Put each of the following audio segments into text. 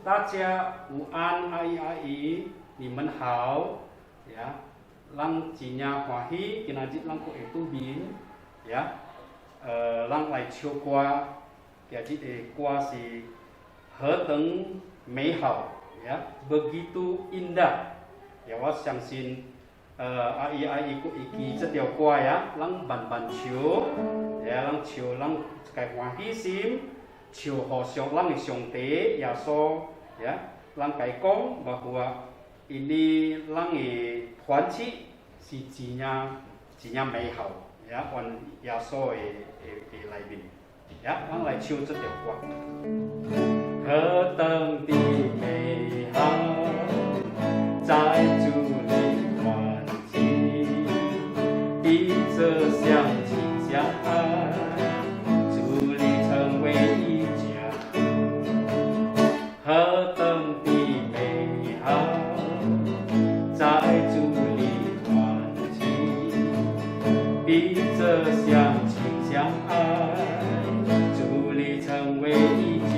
大家午安，阿姨阿姨，你们好呀。让今年欢喜，今仔日让过会拄面呀。让来唱歌，今日的歌是何等美好呀 ，begitu indah。ya 我相信阿姨阿姨有会记这条歌呀，让慢慢唱，呀，让唱让个欢喜心。唱互上咱的上帝耶稣呀，咱家讲bahwa ini 咱的团契是真正美好呀，愿耶稣的来面呀，咱来唱这条歌。何等的美好，在主里欢喜，比这相亲相爱，主里成为一家。何等的美好，在主里欢喜，比这相亲相爱，主里成为一家。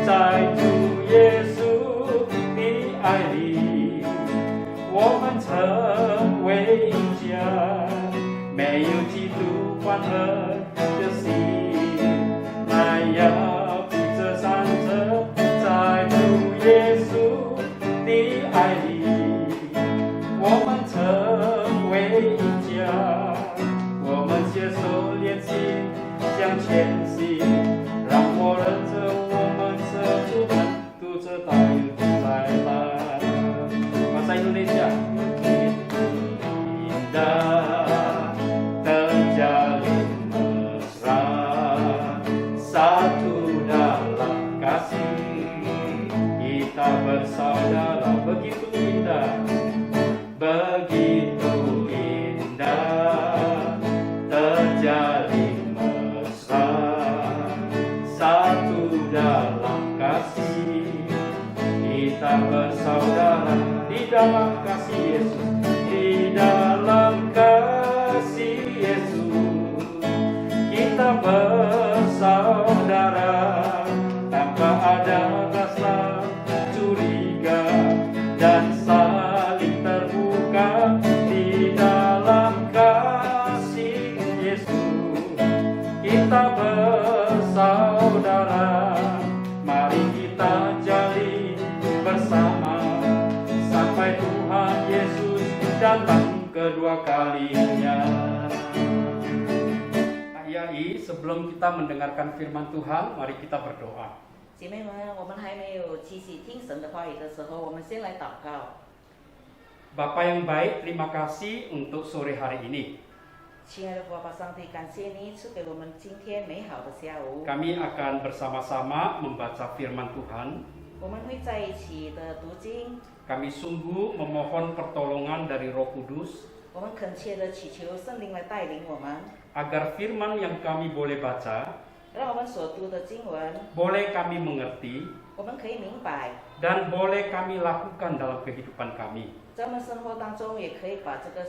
在主耶稣的爱里，我们成为一家，没有嫉妒欢乐的心，还要披着闪着，在主耶稣的爱里，我们成为一家，我们携手联心向前行，让我认着我们这主读着大有再来。Bahasa Indonesia. Indah terjalin mesra, satu dalam kasih, kita bersaudara begitu indah, begitu indah terjalin mesra, satu dalam kasih, kita bersaudara di dalam kasih Yesus, di dalam kasih Yesus, kita bersaudara tanpa ada rasa curiga dan saling terbuka di dalam kasih Yesus, kita bersaudara. Mari kita jalin bersama sampai Tuhan Yesus datang kedua kalinya. Ayai, sebelum kita mendengarkan firman Tuhan, mari kita berdoa. 姐妹们，我们还没有继续听神的话语的时候，我们先来祷告。 Bapa yang baik, terima kasih untuk sore hari ini. 亲爱的爸爸上帝，感谢你赐给我们今天美好的下午。 Kami akan bersama-sama membaca firman Tuhan. 我们会在一起的读经， Kami sungguh memohon pertolongan dari Roh Kudus 我们恳切的祈求圣灵来带领我们， agar firman yang kami boleh baca, 让我们所读的经文， boleh kami mengerti, 我们可以明白， dan boleh kami lakukan dalam kehidupan kami. 在我们生活当中也可以把这个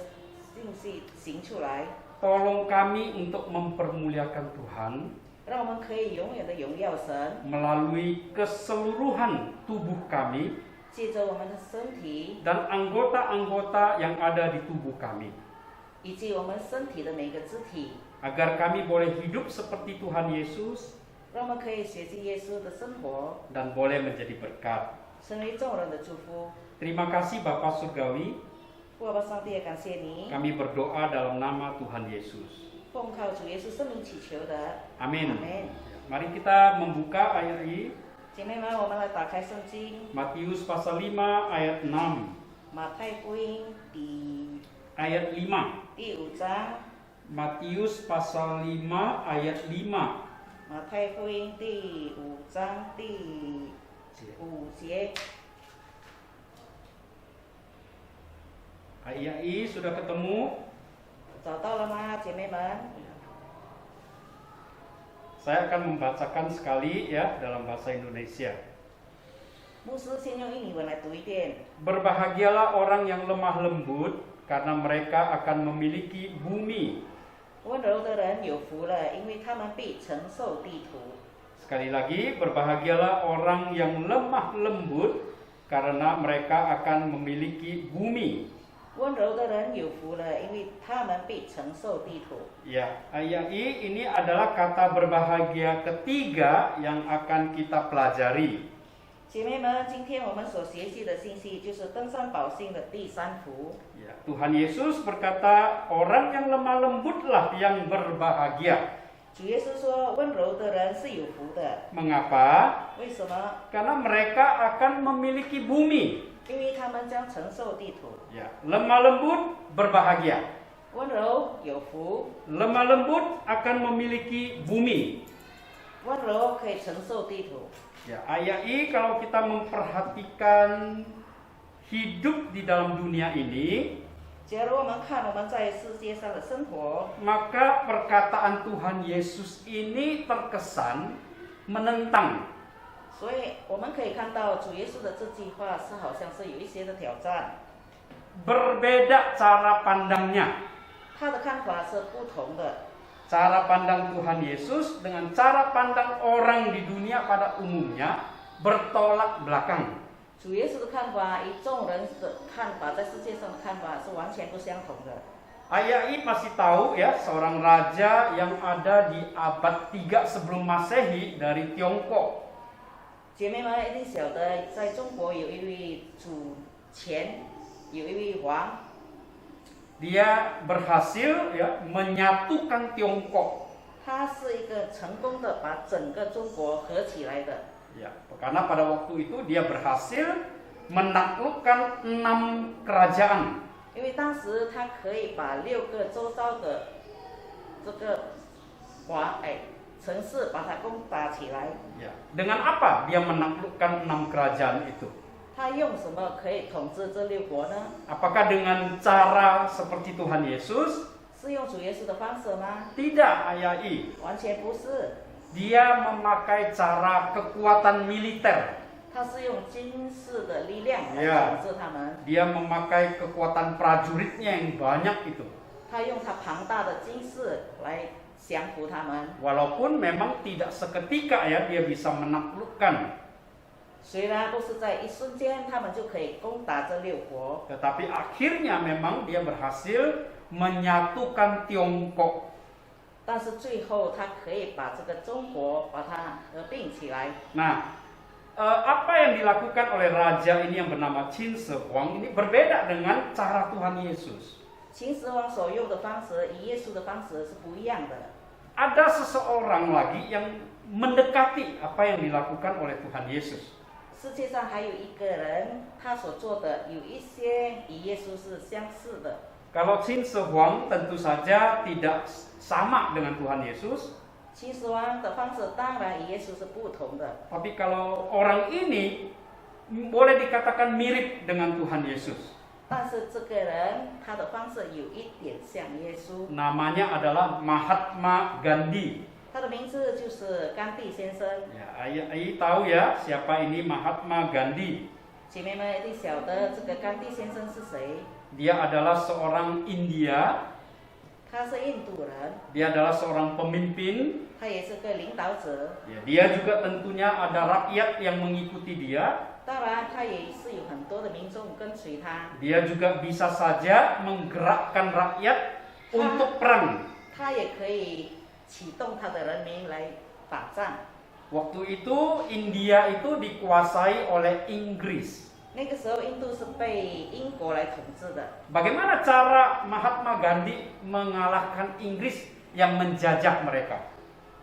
信息行出来， Tolong kami untuk mempermuliakan Tuhan 让我们可以永远的荣耀神， melalui keseluruhan tubuh kami 借着我们的身体 dan anggota-anggota yang ada di tubuh kami, 以及我们身体的每个肢体， agar kami boleh hidup seperti Tuhan Yesus 让我们可以学习耶稣的生活， dan boleh menjadi berkat. 成为众人的祝福。 Terima kasih Bapa Surgawi, 父爸上帝也感谢你， kami berdoa dalam nama Tuhan Yesus. 奉靠主耶稣圣名祈求的， Amin. 阿门。 Mari kita membuka ayat ini, 姐妹们，我们来打开圣经， Matius pasal 5 ayat 6. 马太福音第 Ayat 5. 5章， Matius pasal 5 ayat 5. 马太福音第5章第5节。 Ayat ini sudah ketemu. 找到了吗，姐妹们？ Saya akan membacakan sekali ya dalam bahasa Indonesia. 牧师先用英文来读一遍。 Berbahagialah orang yang lemah lembut, karena mereka akan memiliki bumi. 温柔的人有福了，因为他们必承受地土。Sekali lagi, berbahagialah orang yang lemah lembut karena mereka akan memiliki bumi. 温柔的人有福了，因为他们必承受地土。 Ya, ayat ini adalah kata berbahagia ketiga yang akan kita pelajari. 姐妹们，今天我们所学习的信息就是登山宝训的第三福。 Ya, Tuhan Yesus berkata, orang yang lemah lembutlah yang berbahagia. 主耶稣说，温柔的人是有福的。 Mengapa? 为什么？ Karena mereka akan memiliki bumi. 因为他们将承受地土。 Ya, lemah lembut berbahagia. 温柔有福， Lemah lembut akan memiliki bumi. 温柔可以承受地土。 Ya, ayat ini kalau kita memperhatikan hidup di dalam dunia ini, 假如我们看我们在世界上的生活， maka perkataan Tuhan Yesus ini terkesan menentang. 所以我们可以看到主耶稣的这句话是好像是有一些的挑战， Berbeda cara pandangnya. 他的看法是不同的。 Cara pandang Tuhan Yesus dengan cara pandang orang di dunia pada umumnya bertolak belakang. 主耶稣的看法与众人的看法，在世界上的看法是完全不相同的。 Ayat ini pasti tahu ya, seorang raja yang ada di abad 3 sebelum Masehi dari Tiongkok. 姐妹们一定晓得，在中国有一位主前，有一位王， Dia berhasil ya menyatukan Tiongkok. 他是一个成功的把整个中国合起来的。 Ya, karena pada waktu itu dia berhasil menaklukkan 6 kerajaan. 因为当时他可以把6个周遭的这个城市把它攻打起来。 Ya, dengan apa dia menaklukkan 6 kerajaan itu? 他用什么可以统治这6国呢？ Apakah dengan cara seperti Tuhan Yesus? 是用主耶稣的方式吗？ Tidak, ayat ini. 完全不是， Dia memakai cara kekuatan militer. 他是用军事的力量来 Ya. 统治他们。 Dia memakai kekuatan prajuritnya yang banyak itu. 他用他庞大的军事来降服他们。 Walaupun memang tidak seketika ya dia bisa menaklukkan. 虽然不是在一瞬间，他们就可以攻打这6国， Tetapi akhirnya memang dia berhasil menyatukan Tiongkok. 但是最后他可以把这个中国把它合并起来。 Nah, apa yang dilakukan oleh raja ini yang bernama Qin Shi Huang ini berbeda dengan cara Tuhan Yesus. 秦始皇所用的方式与耶稣的方式是不一样的。 Ada seseorang lagi yang mendekati apa yang dilakukan oleh Tuhan Yesus. 世界上还有一个人，他所做的有一些与耶稣是相似的。 Kalau Qin Shi Huang tentu saja tidak sama dengan Tuhan Yesus. 秦始皇的方式当然与耶稣是不同的， Tapi kalau orang ini boleh dikatakan mirip dengan Tuhan Yesus. 但是这个人他的方式有一点像耶稣。 Namanya adalah Mahatma Gandhi. 他的名字就是甘地先生。 Ya, Ayah tahu ya siapa ini Mahatma Gandhi. 姐妹们一定晓得这个甘地先生是谁？ Dia adalah seorang India. 他是印度人， Dia adalah seorang pemimpin. 他也是个领导者。 Ya, dia juga tentunya ada rakyat yang mengikuti dia. 当然，他也是有很多的民众跟随他。 Dia juga bisa saja menggerakkan rakyat untuk perang. 他也可以启动他的人民来打仗。 Waktu itu India itu dikuasai oleh Inggris. 那个时候，印度是被英国来统治的。 Bagaimana cara Mahatma Gandhi mengalahkan Inggris yang menjajah mereka?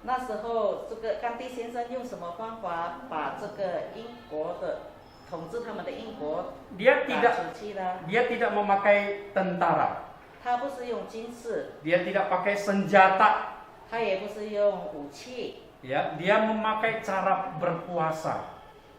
那时候，这个甘地先生用什么方法把这个英国的统治他们的英国 Dia 打 tidak 出去呢？ dia tidak memakai tentara. 他不是用军事， Dia tidak pakai senjata. 他也不是用武器， Ya, dia memakai cara berpuasa.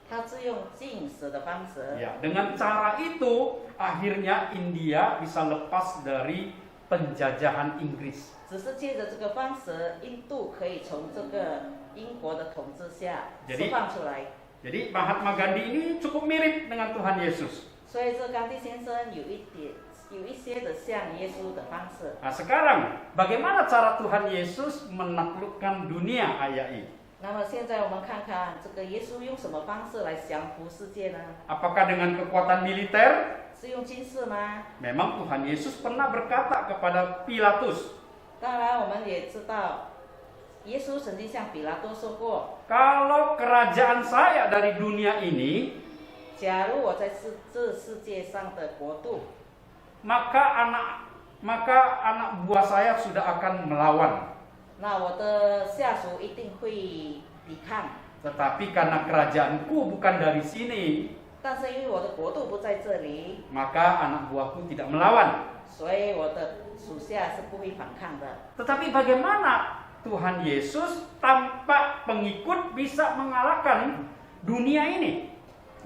他是用禁食的方式。 Ya, dengan cara itu akhirnya India bisa lepas dari penjajahan Inggris. 只是借着这个方式，印度可以从这个英国的统治下 Jadi- 释放出来。 Jadi Mahatma Gandhi ini cukup mirip dengan Tuhan Yesus. 所以这甘地先生有一些的像耶稣的方式。 Nah, sekarang bagaimana cara Tuhan Yesus menaklukkan dunia ayat ini? 那么现在我们看看这个耶稣用什么方式来降服世界呢？ Apakah dengan kekuatan militer? 是用军事吗？ Memang Tuhan Yesus pernah berkata kepada Pilatus, 当然，我们也知道，耶稣曾经向比拉多说过， kalau kerajaan saya dari dunia ini, 假如我在这世界上的国度， maka anak buah saya sudah akan melawan. 那我的下属一定会抵抗。 Tetapi karena kerajaanku bukan dari sini, 但是因为我的国度不在这里， maka anak buahku tidak melawan. 所以我的属下是不会反抗的。 Tetapi bagaimana Tuhan Yesus tanpa pengikut bisa mengalahkan dunia ini?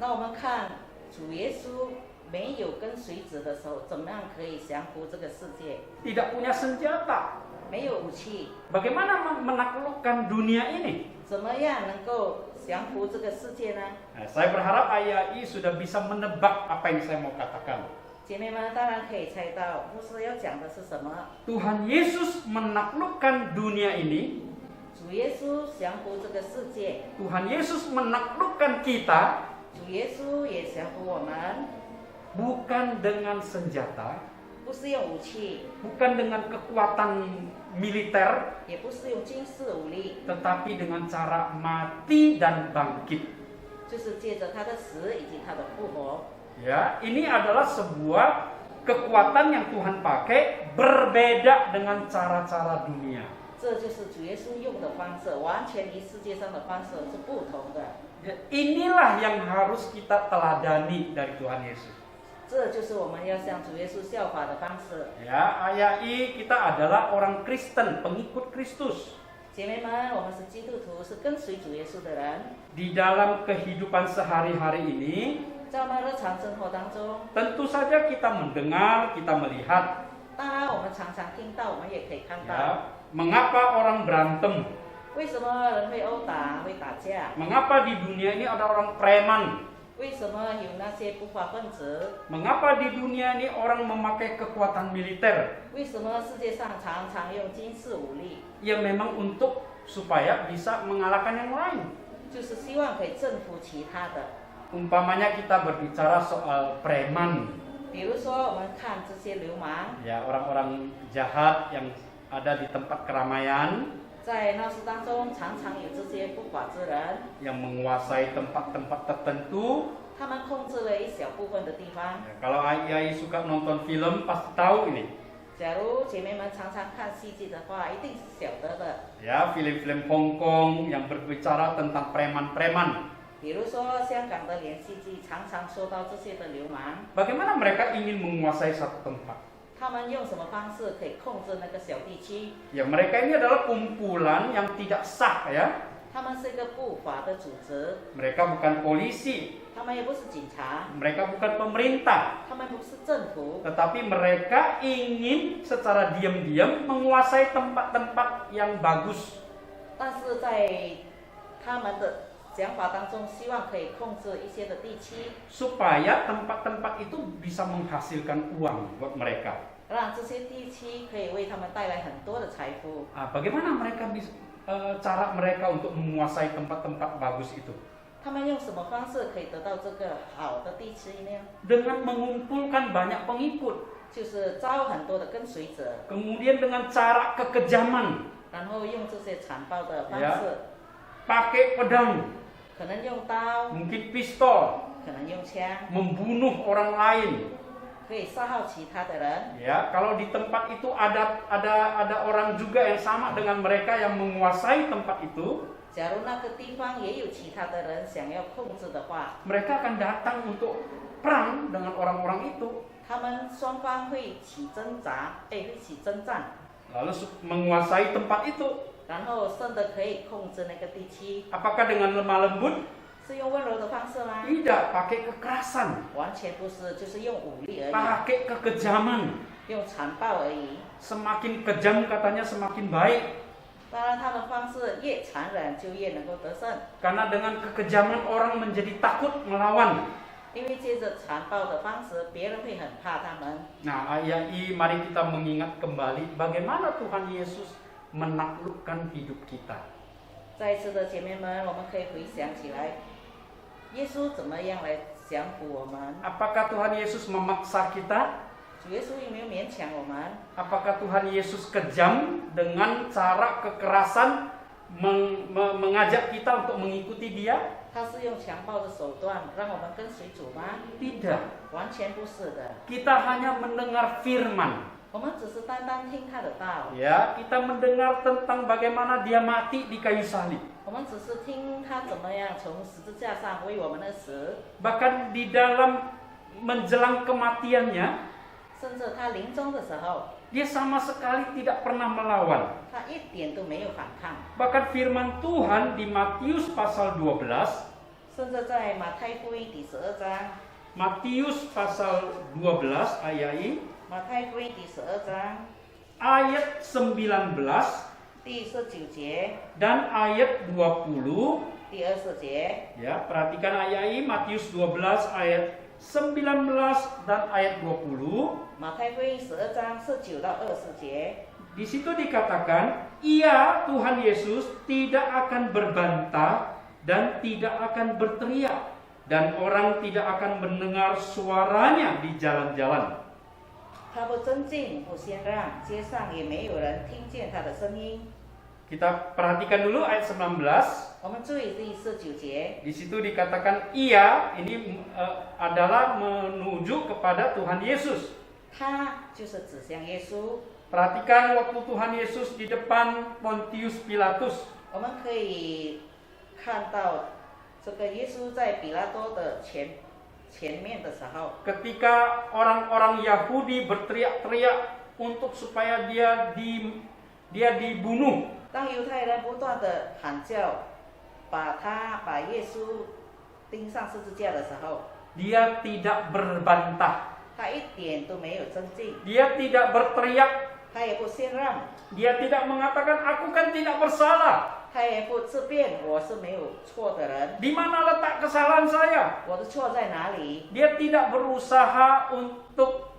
那我们看主耶稣没有跟随者的时候，怎么样可以降服这个世界？ Tidak punya senjata. 没有武器， Bagaimana menaklukkan dunia ini? 怎么样能够降服这个世界呢？ Nah, saya berharap AIAI sudah bisa menebak apa yang saya mau katakan. 姐妹们当然可以猜到，牧师要讲的是什么？ Tuhan Yesus menaklukkan dunia ini. 主耶稣降服这个世界， Tuhan Yesus menaklukkan kita 主耶稣也降服我们， bukan dengan senjata, 不是用武器， bukan dengan kekuatan militer, 也不是用军事武力， tetapi dengan cara mati dan bangkit. 就是借着他的死以及他的复活。 Ya, ini adalah sebuah kekuatan yang Tuhan pakai berbeda dengan cara-cara dunia. 这就是主耶稣用的方式，完全与世界上的方式是不同的。 Ya, inilah yang harus kita teladani dari Tuhan Yesus. 这就是我们要向主耶稣效法的方式。 Ya, AIAI kita adalah orang Kristen, pengikut Kristus. 姐妹们，我们是基督徒，是跟随主耶稣的人。 Di dalam kehidupan sehari-hari ini, 在我们日常生活当中， tentu saja kita mendengar, kita melihat, 当然我们常常听到，我们也可以看到， ya, mengapa orang berantem, 为什么人会殴打、会打架？ mengapa di dunia ini ada orang preman, 为什么有那些不法分子？ mengapa di dunia ini orang memakai kekuatan militer. 为什么世界上常常用军事武力？ Ya memang untuk supaya bisa mengalahkan yang lain. 就是希望可以征服其他的。 Umpamanya kita berbicara soal preman, 比如说，我们看这些流氓 ya orang-orang jahat yang ada di tempat keramaian, 在闹市当中，常常有这些不法之人， yang menguasai tempat-tempat tertentu. 他们控制了一小部分的地方。 Ya, kalau AIAI suka nonton film pasti tahu ini. 假如姐妹们常常看戏剧的话，一定是晓得的。 Ya, film-film Hong Kong yang berbicara tentang preman-preman. 比如说香港的连续剧，常常说到这些的流氓， Bagaimana mereka ingin menguasai satu tempat? 他们用什么方式可以控制那个小地区？ Ya, mereka ini adalah kumpulan yang tidak sah ya. 他们是一个不法的组织， Mereka bukan polisi, 他们也不是警察， mereka bukan pemerintah, 他们不是政府， tetapi mereka ingin secara diam-diam menguasai tempat-tempat yang bagus. 但是在他们的想法当中，希望可以控制一些的地区， Supaya tempat-tempat itu bisa menghasilkan uang buat mereka. 让这些地区可以为他们带来很多的财富。 Bagaimana mereka bisa, cara mereka untuk menguasai tempat-tempat bagus itu? 他们用什么方式可以得到这个好的地区呢？ Dengan mengumpulkan banyak pengikut, 就是招很多的跟随者， kemudian dengan cara kekejaman, 然后用这些残暴的方 Ya. 式， pakai pedang, 可能用刀， mungkin pistol, 可能用枪， membunuh orang lain. 可以杀害其他的人。 Ya, kalau di tempat itu ada orang juga yang sama dengan mereka yang menguasai tempat itu, 假如那个地方也有其他的人想要控制的话， mereka akan datang untuk perang dengan orang-orang itu, 他们双方会起挣扎，会起征战， lalu menguasai tempat itu. 然后真的可以控制那个地区。 Apakah dengan lemah lembut? 是用温柔的方式吗？ Tidak, pakai kekerasan, 完全不是，就是用武力而已， pakai kekejaman. 用残暴而已。 Semakin kejam katanya semakin baik. 当然，他们方式越残忍，就越能够得胜。 Karena dengan kekejaman orang menjadi takut melawan. 因为借着残暴的方式，别人会很怕他们。 Nah, AIAI, mari kita mengingat kembali bagaimana Tuhan Yesus menaklukkan hidup kita. 再一次的姐妹们，我们可以回想起来，耶稣怎么样来降服我们？ Apakah Tuhan Yesus memaksa kita? 主耶稣有没有勉强我们？ Apakah Tuhan Yesus kejam dengan cara kekerasan mengajak kita untuk mengikuti Dia? 他是用强暴的手段让我们跟随主吗？ Tidak. 完全不是的， Kita hanya mendengar firman. 我们只是单单听他的道， Ya, kita mendengar tentang bagaimana Dia mati di kayu salib. 我们只是听他怎么样从十字架上为我们而死， Bahkan di dalam menjelang kematiannya, 甚至他临终的时候， Dia sama sekali tidak pernah melawan. 他一点都没有反抗。 Bahkan firman Tuhan di Matius pasal 12, 甚至在马太福音第12章， Matius pasal 12 ayat ini, 马太福音第12章 ayat 19第19节、 dan ayat 20. 第20节， Ya, perhatikan ayat ini, Matius 12 ayat 19 dan ayat 20. 马太福音12章19到24节， Di situ dikatakan, Ia, Tuhan Yesus, tidak akan berbantah dan tidak akan berteriak, dan orang tidak akan mendengar suaranya di jalan-jalan. 他不争竞，不谦让，街上也没有人听见他的声音。 Kita perhatikan dulu ayat 19. 我们注意第19节， Di situ dikatakan Ia, ini adalah menuju kepada Tuhan Yesus. 他就是指向耶稣。 Perhatikan waktu Tuhan Yesus di depan Pontius Pilatus. 我们可以看到这个耶稣在比拉多的前面的时候， Ketika orang-orang Yahudi berteriak-teriak untuk supaya dia dibunuh. 当犹太人不断的喊叫，把耶稣钉上十字架的时候， Dia tidak berbantah. 他一点都没有争竞， Dia tidak berteriak. 他也不谦让， Dia tidak mengatakan, aku kan tidak bersalah. 他也不自辩我是没有错的人， Di mana letak kesalahan saya? 我的错在哪里？ Dia tidak berusaha untuk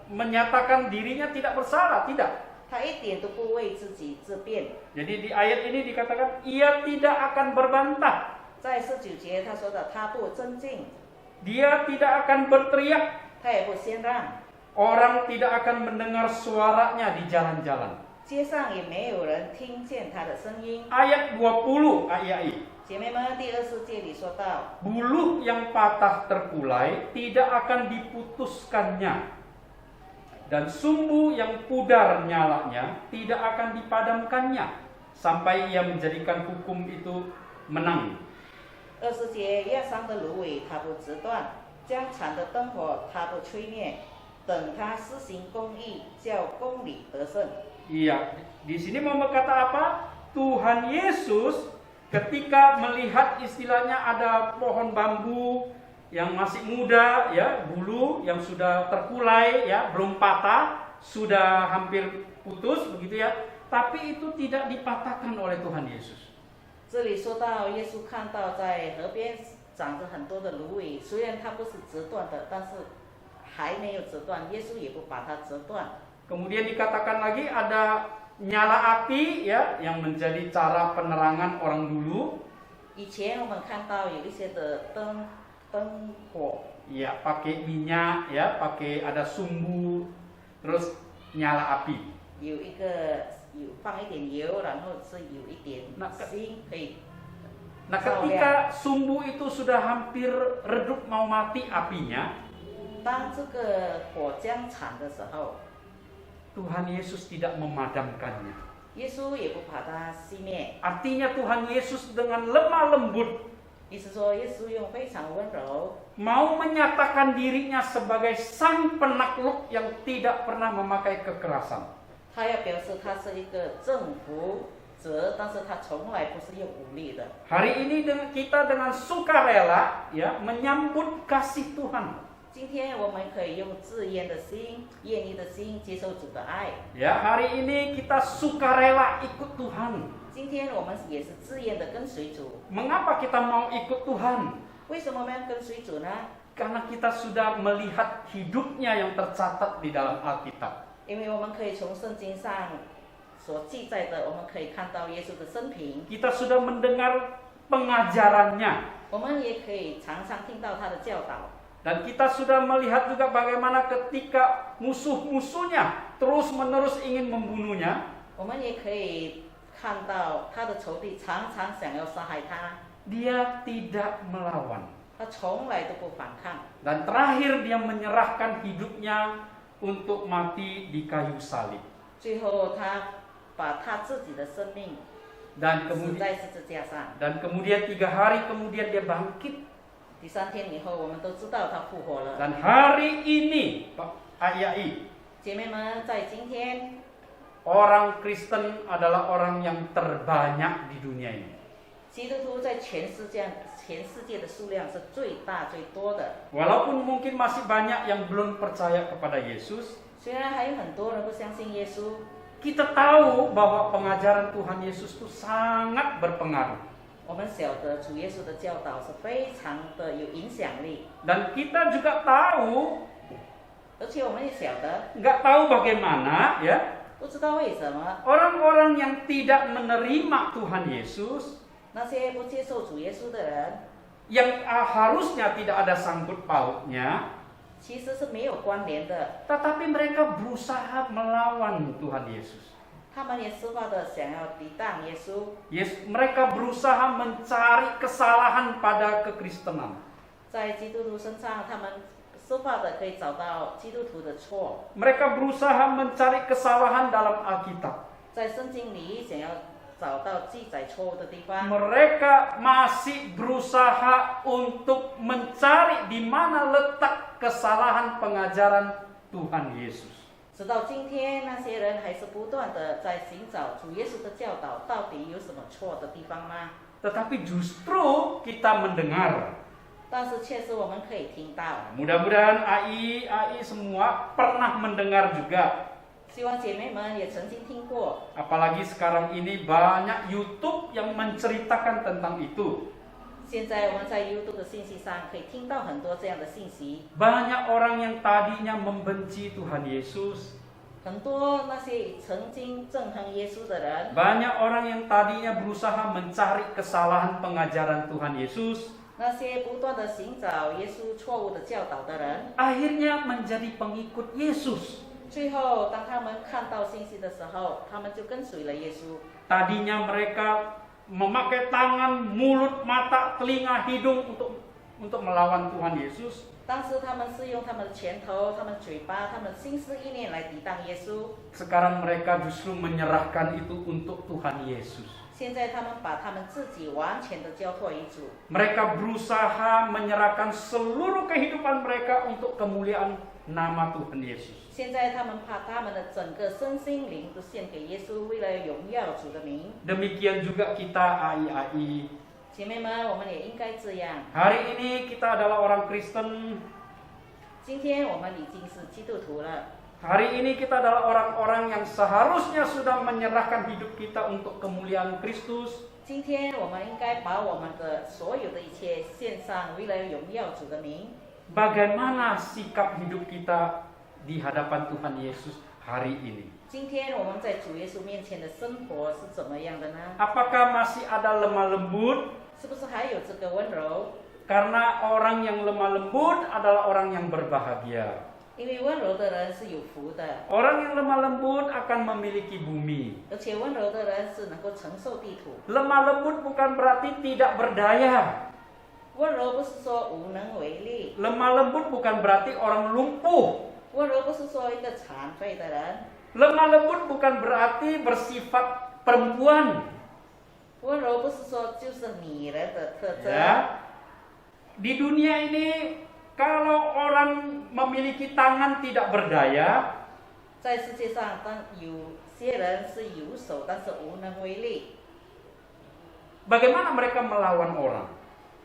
menyatakan dirinya tidak bersalah. Tidak. 他一点都不为自己自辩。 Jadi di ayat ini dikatakan, ia tidak akan berbantah. 在19节他说的，他不争竞， Dia tidak akan berteriak. 他也不谦让， Orang tidak akan mendengar suaranya di jalan-jalan. 街上也没有人听见他的声音。 Ayat 20 ayat ini. 姐妹们，第24节里说到， Buluh yang patah terkulai tidak akan diputuskannya. Dan sumbu yang pudar nyalanya tidak akan dipadamkannya. Sampai ia menjadikan hukum itu menang. 20节，压伤的芦苇他不折断，将残的灯火他不吹灭，等他施行公义，叫公理得胜。 Iya, di sini mau berkata apa? Tuhan Yesus ketika melihat istilahnya ada pohon bambu yang masih muda, ya, bulu yang sudah terkulai, ya, belum patah, sudah hampir putus, begitu ya. Tapi itu tidak dipatahkan oleh Tuhan Yesus. 这里说到耶稣看到在河边长着很多的芦苇，虽然它不是折断的，但是还没有折断，耶稣也不把它折断。 Kemudian dikatakan lagi ada nyala api, ya, yang menjadi cara penerangan orang dulu. 以前我们看到有一些的灯火， Ya, pakai minyak, ya, pakai ada sumbu, terus nyala api. 有放一点油，然后是有一点星可以。 Nah, ketika sumbu itu sudah hampir redup mau mati apinya, 当这个火将残的时候， Tuhan Yesus tidak memadamkannya. 耶稣也不把它熄灭。 Artinya Tuhan Yesus dengan lemah lembut 意思说，耶稣用非常温柔， mau menyatakan dirinya sebagai sang penakluk yang tidak pernah memakai kekerasan. 他要表示他是一个征服者，但是他从来不是用武力的。 Hari ini kita dengan sukarela, ya, menyambut kasih Tuhan. 今天我们可以用自愿的心、愿意的心接受主的爱。 Ya, hari ini kita sukarela ikut Tuhan. 今天我们也是自愿的跟随主。 Mengapa kita mau ikut Tuhan? 为什么我们要跟随主呢？ Karena kita sudah melihat hidupnya yang tercatat di dalam Alkitab. 因为我们可以从圣经上所记载的，我们可以看到耶稣的生平， kita sudah mendengar pengajarannya, 我们也可以常常听到他的教导。 dan kita sudah melihat juga bagaimana ketika musuh-musuhnya terus-menerus ingin membunuhnya, 我们也可以看到他的仇敌常常想要杀害他， dia tidak melawan. 他从来都不反抗， Dan terakhir dia menyerahkan hidupnya untuk mati di kayu salib. 最后他把他自己的生命 Dan 死 kemudian 在十字架上。 3 hari kemudian dia bangkit. 第3天以后，我们都知道他复活了。 Dan hari ini, Pak Ayai, 姐妹们，在今天， orang Kristen adalah orang yang terbanyak di dunia ini. 基督徒在全世界的数量是最大最多的。 Walaupun mungkin masih banyak yang belum percaya kepada Yesus, 虽然还有很多人不相信耶稣， kita tahu bahwa pengajaran Tuhan Yesus itu sangat berpengaruh. 我们晓得主耶稣的教导是非常的有影响力， Dan kita juga tahu, 而且我们也晓得， nggak tahu bagaimana ya, 不知道为什么 orang-orang yang tidak menerima Tuhan Yesus, 那些不接受主耶稣的人， yang harusnya tidak ada sangkut pautnya, 其实是没有关联的， tetapi mereka berusaha melawan Tuhan Yesus. 他们也设法的想要抵挡耶稣， Mereka berusaha mencari kesalahan pada kekristenan. 在基督徒身上，他们设法的可以找到基督徒的错， Mereka berusaha mencari kesalahan dalam Alkitab. 在圣经里想要找到记载错误的地方。 Mereka masih berusaha untuk mencari di mana letak kesalahan pengajaran Tuhan Yesus. 直到今天，那些人还是不断的在寻找主耶稣的教导到底有什么错的地方吗？ Tetapi justru kita mendengar. 但是确实我们可以听到， Mudah-mudahan AI semua pernah mendengar juga. 希望姐妹们也曾经听过。 Apalagi sekarang ini banyak YouTube yang menceritakan tentang itu. 现在我们在 YouTube 的信息上可以听到很多这样的信息， Banyak orang yang tadinya membenci Tuhan Yesus. 很多那些曾经憎恨耶稣的人， Banyak orang yang tadinya berusaha mencari kesalahan pengajaran Tuhan Yesus, 那些不断的寻找耶稣错误的教导的人， akhirnya menjadi pengikut Yesus. 最后当他们看到信息的时候，他们就跟随了耶稣。 Tadinya mereka memakai tangan, mulut, mata, telinga, hidung untuk melawan Tuhan Yesus. 当时他们是用他们的拳头、他们嘴巴、他们心思意念来抵挡耶稣。 Sekarang mereka justru menyerahkan itu untuk Tuhan Yesus. 现在他们把他们自己完全的交托于主， Mereka berusaha menyerahkan seluruh kehidupan mereka untuk kemuliaan nama Tuhan Yesus. 现在他们把他们的整个身心灵都献给耶稣，为了荣耀主的名。 Demikian juga kita AI. 姐妹们，我们也应该这样。 Hari ini kita adalah orang Kristen. 今天我们已经是基督徒了， Hari ini kita adalah orang-orang yang seharusnya sudah menyerahkan hidup kita untuk kemuliaan Kristus. 今天我们应该把我们的所有的一切献上，为了荣耀主的名。 Bagaimana sikap hidup kita di hadapan Tuhan Yesus hari ini? 今天我们在主耶稣面前的生活是怎么样的呢？ Apakah masih ada lemah lembut? 是不是还有这个温柔？ Karena orang yang lemah lembut adalah orang yang berbahagia. 因为温柔的人是有福的， Orang yang lemah lembut akan memiliki bumi. 而且温柔的人是能够承受地土。 Lemah lembut bukan berarti tidak berdaya. 温柔不是说无能为力， Lemah lembut bukan berarti orang lumpuh. 温柔不是说一个残废的人， Lemah lembut bukan berarti bersifat perempuan. 温柔不是说就是女人的特征。 Ya. Di dunia ini kalau orang memiliki tangan tidak berdaya, 在世界上，当有些人是有手，但是无能为力， bagaimana mereka melawan orang?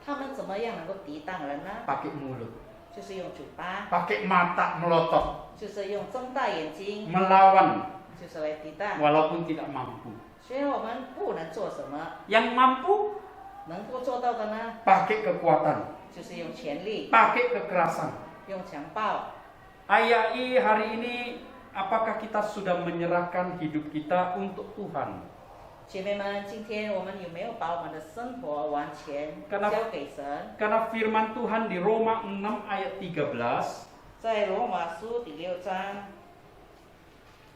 他们怎么样能够抵挡人呢？ Pakai mulut, 就是用嘴巴， pakai mata melotot, 就是用睁大眼睛， melawan 就是来抵挡。 walaupun tidak mampu. 虽然我们不能做什么， Yang mampu 能够做到的呢， pakai kekuatan, 就是用权力， pakai kekerasan. 用强暴。 AI hari ini apakah kita sudah menyerahkan hidup kita untuk Tuhan? 姐妹们，今天我们有没有把我们的生活完全 Karena- 交给神？ Karena firman Tuhan di Roma 6 ayat 13, 在罗马书第6章，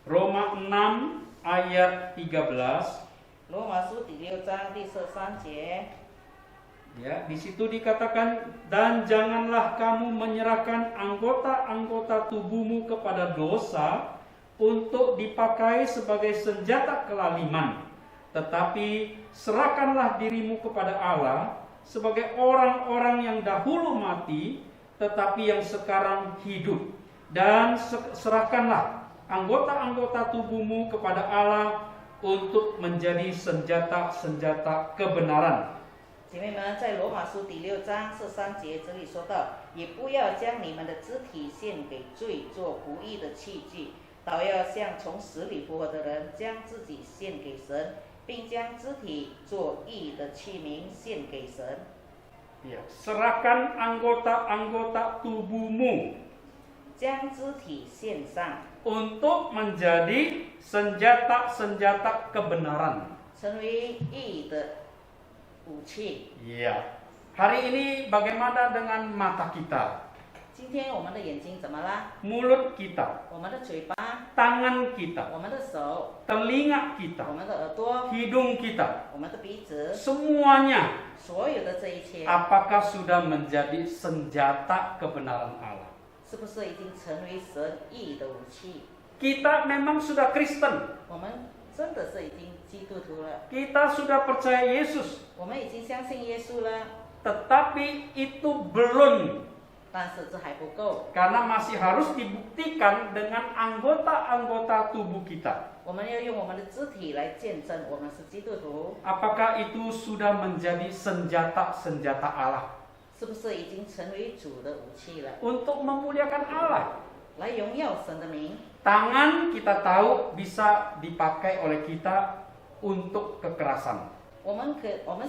Roma 6 ayat 13, 罗马书第6章第13节， ya, di situ dikatakan, dan janganlah kamu menyerahkan anggota-anggota tubuhmu kepada dosa untuk dipakai sebagai senjata kelaliman, tetapi serahkanlah dirimu kepada Allah sebagai orang-orang yang dahulu mati, tetapi yang sekarang hidup, dan serahkanlah anggota-anggota tubuhmu kepada Allah untuk menjadi senjata-senjata kebenaran. 姐妹们，在罗马书第6章13节这里说到，也不要将你们的肢体献给罪，做不义的器具，倒要像从死里复活的人，将自己献给神，并将肢体做义的器皿献给神。 Ya, serahkan anggota-anggota tubuhmu 将肢体献上， untuk menjadi senjata-senjata kebenaran. 成为义的武器。 Ya. Hari ini bagaimana dengan mata kita, 今天我们的眼睛怎么啦？ mulut kita, 我们的嘴巴， tangan kita, 我们的手， telinga 我 kita, 们的耳朵， hidung kita, 我们的鼻子， semuanya 所有的这一切， apakah sudah menjadi senjata kebenaran Allah? 是不是已经成为神义的武器？ Kita memang sudah Kristen, 我们真的是已经基督徒了， kita sudah percaya Yesus, 我们已经相信耶稣了， tetapi itu belum, 但是这还不够， karena masih harus dibuktikan dengan anggota-anggota tubuh kita. 我们要用我们的肢体来见证我们是基督徒， Apakah itu sudah menjadi senjata-senjata Allah 是不是已经成为主的武器了， untuk memuliakan Allah? 来荣耀神的名？ Tangan kita tahu bisa dipakai oleh kita untuk kekerasan. 我们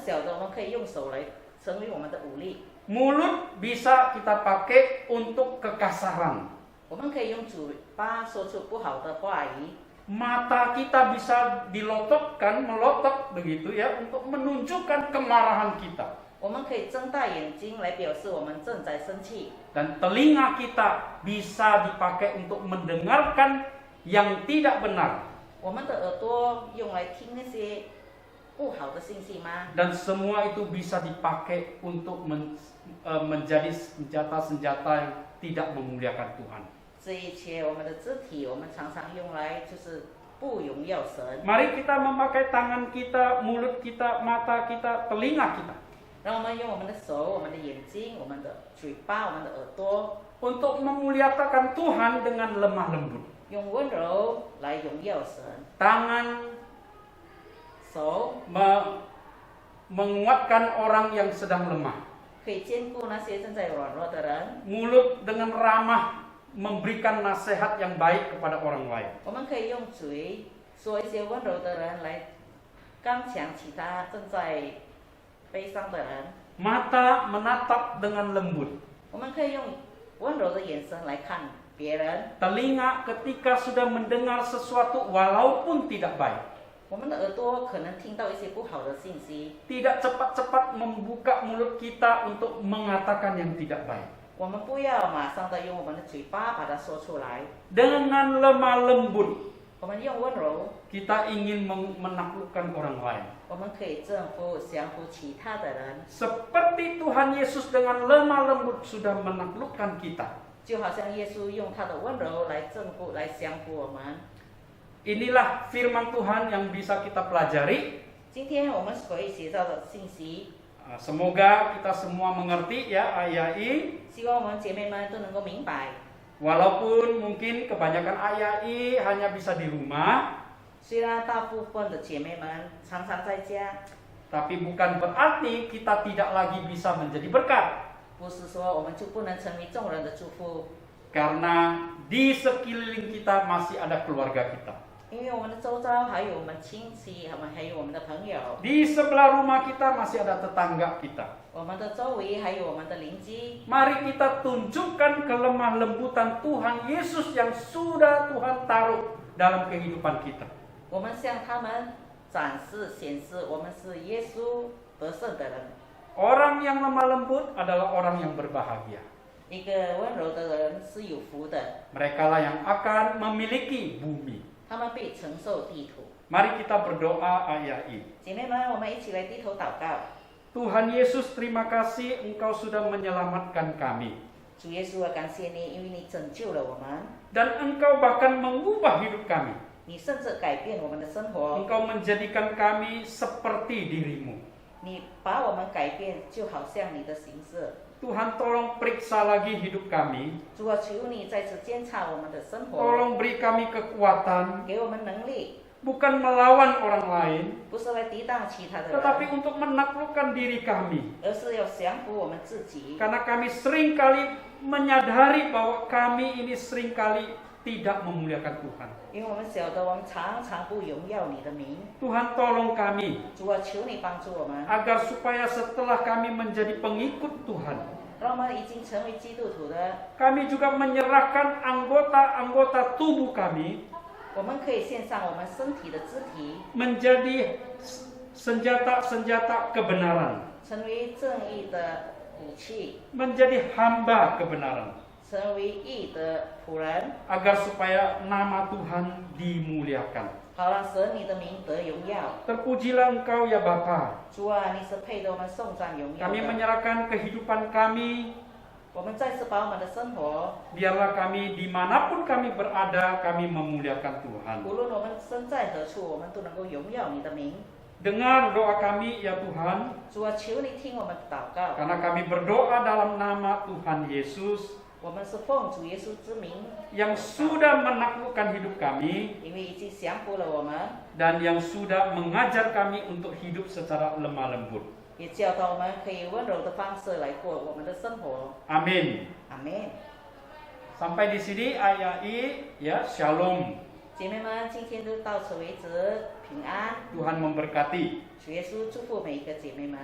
晓得，我们可以用手来成为我们的武力， Mulut bisa kita pakai untuk kekasaran. 我们可以用嘴巴说出不好的话语， Mata kita bisa dilototkan, melotot begitu ya, untuk menunjukkan kemarahan kita. 我们可以睁大眼睛来表示我们正在生气， Dan telinga kita bisa dipakai untuk mendengarkan yang tidak benar. 我们的耳朵用来听那些不好的信息吗？ Dan semua itu bisa dipakai untuk menjadi senjata-senjata yang tidak memuliakan Tuhan. 这一切我们的肢体，我们常常用来就是不荣耀神。 Mari kita memakai tangan kita, mulut kita, mata kita, telinga kita 让我们用我们的手、我们的眼睛、我们的嘴巴、我们的耳朵， untuk memuliakan Tuhan dengan lemah lembut. 用温柔来荣耀神。 Tangan 手 menguatkan orang yang sedang lemah. 可以兼顾那些正在软弱的人， Mulut dengan ramah memberikan nasihat yang baik kepada orang lain. 我们可以用嘴说一些温柔的人来刚强其他正在悲伤的人。 Mata menatap dengan lembut. 我们可以用温柔的眼神来看别人。 Telinga ketika sudah mendengar sesuatu walaupun tidak baik. 我们的耳朵可能听到一些不好的信息， Tidak cepat-cepat membuka mulut kita untuk mengatakan yang tidak baik. 我们不要马上的用我们的嘴巴把它说出来， Dengan lemah lembut 我们用温柔， kita ingin menaklukkan orang lain. 我们可以征服、降服其他的人， Seperti Tuhan Yesus dengan lemah lembut sudah menaklukkan kita. 就好像耶稣用他的温柔来征服、来降服我们。 Inilah firman Tuhan yang bisa kita pelajari. 今天我们所学到的信息， Semoga kita semua mengerti ya ayat ini. 希望我们姐妹们都能够明白。 Walaupun mungkin kebanyakan ayat ini hanya bisa di rumah, 虽然大部分的姐妹们常常在家， tapi bukan berarti kita tidak lagi bisa menjadi berkat. 不是说我们就不能成为众人的祝福， Karena di sekeliling kita masih ada keluarga kita. 因为我们的周遭还有我们亲戚，还有我们的朋友， Di sebelah rumah kita masih ada tetangga kita. 我们的周围还有我们的邻居。 Mari kita tunjukkan kelemah lembutan Tuhan Yesus yang sudah Tuhan taruh dalam kehidupan kita. 我们向他们展示、显示我们是耶稣得胜的人。 Orang yang lemah lembut adalah orang yang berbahagia. 一个温柔的人是有福的， Mereka lah yang akan memiliki bumi. 他们必承受地土。 Mari kita berdoa ayat ini. 姐妹们，我们一起来低头祷告。 Tuhan Yesus, terima kasih Engkau sudah menyelamatkan kami. 主耶稣啊，感谢你，因为你拯救了我们， Dan Engkau bahkan mengubah hidup kami. 你甚至改变我们的生活， Engkau menjadikan kami seperti dirimu. 你把我们改变，就好像你的形式。 Tuhan tolong periksa lagi hidup kami. 主啊，求你再次监察我们的生活， Tolong beri kami kekuatan. 给我们能力， Bukan melawan orang lain. 不是来抵挡其他的 Tetapi 人， untuk menaklukkan diri kami. 而是要降服我们自己。 Karena kami seringkali menyadari bahwa kami ini seringkali tidak memuliakan Tuhan. 因为我们晓得，我们常常不荣耀你的名。 Tuhan tolong kami 主啊，求你帮助我们， agar supaya setelah kami menjadi pengikut Tuhan, 让我们已经成为基督徒的， kami juga menyerahkan anggota-anggota tubuh kami 我们可以献上我们身体的肢体， menjadi senjata-senjata kebenaran, 成为正义的武器， menjadi hamba kebenaran, 成为义的仆人， agar supaya nama Tuhan dimuliakan. 好让神你的名得荣耀。 Terpujilah Engkau ya Bapa. 主啊，你是配得我们颂赞荣耀 Kami 的。 menyerahkan kehidupan kami. 我们再次把我们的生活， Biarlah kami dimanapun kami berada, kami memuliakan Tuhan. 无论我们身在何处，我们都能够荣耀你的名。 Dengar doa kami ya Tuhan, 主啊，求你听我们的祷告， karena kami berdoa dalam nama Tuhan Yesus 我们是奉主耶稣之名， yang sudah menaklukkan hidup kami 因为已经降服了我们， dan yang sudah mengajar kami untuk hidup secara lemah lembut. 也教导我们可以温柔的方式来过我们的生活。 Amin. 阿门。 Sampai di sini ayat I ya, Shalom. 姐妹们，今天就到此为止，平安。 Tuhan memberkati. 主耶稣祝福每一个姐妹们。